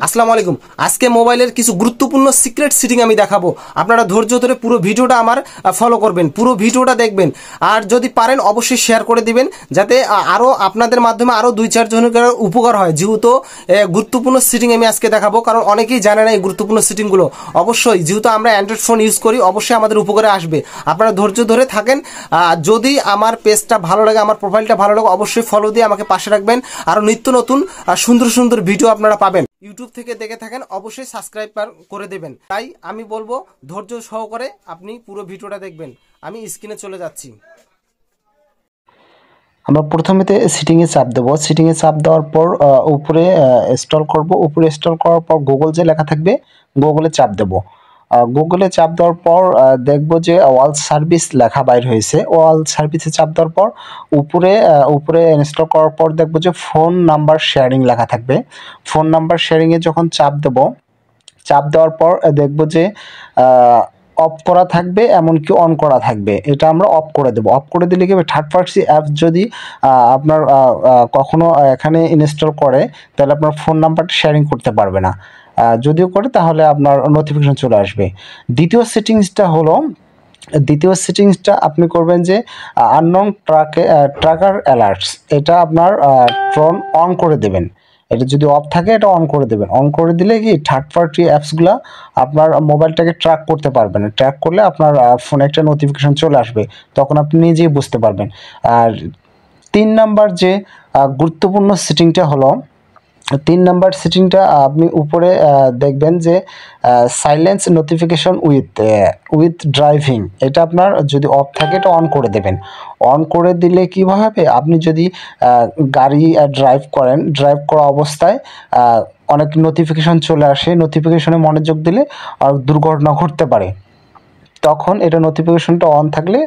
আসসালামু আলাইকুম। আজকে মোবাইলের কিছু গুরুত্বপূর্ণ সিক্রেট সেটিং আমি দেখাবো। আপনারা ধৈর্য ধরে পুরো ভিডিওটা আমার ফলো করবেন, পুরো ভিডিওটা দেখবেন, আর যদি পারেন অবশ্যই শেয়ার করে দিবেন, যাতে আরও আপনাদের মাধ্যমে আরও 2-4 জনের উপকার হয়। যেহেতু গুরুত্বপূর্ণ সেটিং আমি আজকে দেখাবো, কারণ অনেকেই জানে না এই গুরুত্বপূর্ণ সেটিংগুলো। অবশ্যই যেহেতু আমরা অ্যান্ড্রয়েড ফোন ইউজ করি, অবশ্যই আমাদের উপকারে আসবে। আপনারা ধৈর্য ধরে থাকেন। যদি আমার পেজটা ভালো লাগে, আমার প্রোফাইলটা ভালো লাগে, অবশ্যই ফলো দিয়ে আমাকে পাশে রাখবেন। আরও নিত্য নতুন সুন্দর সুন্দর ভিডিও আপনারা পাবেন। ইউটিউব থেকে দেখে থাকেন, অবশ্যই সাবস্ক্রাইব করে দেবেন। তাই আমি বলবো ধৈর্য সহকারে আপনি পুরো ভিডিওটা দেখবেন। আমি স্ক্রিনে চলে যাচ্ছি। আমরা প্রথমেতে সেটিংয়ে চাপ দেবো। সেটিংয়ে চাপ দেওয়ার পর উপরে স্ক্রল করব। উপরে স্ক্রল করার পর গুগল যে লেখা থাকবে, গুগলে চাপ দেবো। গুগলে চাপ দেওয়ার পর দেখবো যে অল সার্ভিস লেখা বাইর হয়েছে। অল সার্ভিসে চাপ দেওয়ার পর উপরে ইনস্টল করার পর দেখবো যে ফোন নাম্বার শেয়ারিং লেখা থাকবে। ফোন নাম্বার শেয়ারিংয়ে যখন চাপ দেবো, চাপ দেওয়ার পর দেখবো যে অফ করা থাকবে, এমনকি অন করা থাকবে। এটা আমরা অফ করে দেবো। অফ করে দিলে কি থার্ড পার্টি অ্যাপস যদি আপনার কখনো এখানে ইনস্টল করে, তাহলে আপনার ফোন নাম্বারটা শেয়ারিং করতে পারবে না। যদিও করে তাহলে আপনার নোটিফিকেশন চলে আসবে। দ্বিতীয় সেটিংসটা আপনি করবেন যে আননোন ট্র্যাকার অ্যালার্টস, এটা আপনার ট্রন অন করে দেবেন। এটা যদি অফ থাকে এটা অন করে দেবেন। অন করে দিলে কি থার্ড পার্টি অ্যাপসগুলো আপনার মোবাইলটাকে ট্র্যাক করতে পারবেন। ট্র্যাক করলে আপনার ফোনে একটা নোটিফিকেশন চলে আসবে, তখন আপনি নিজেই বুঝতে পারবেন। আর 3 নাম্বার যে গুরুত্বপূর্ণ সেটিংটা হলো, 3 নাম্বার সেটিংটা আপনি উপরে দেখবেন যে সাইলেন্স নোটিফিকেশন উইথ ড্রাইভিং, এটা আপনার যদি অফ থাকে এটা অন করে দেবেন। অন করে দিলে কী হবে, আপনি যদি গাড়ি ড্রাইভ করেন, ড্রাইভ করা অবস্থায় অনেক নোটিফিকেশন চলে আসে, নোটিফিকেশনে মনোযোগ দিলে আর দুর্ঘটনা ঘটতে পারে। তখন এটা নোটিফিকেশনটা অন থাকলে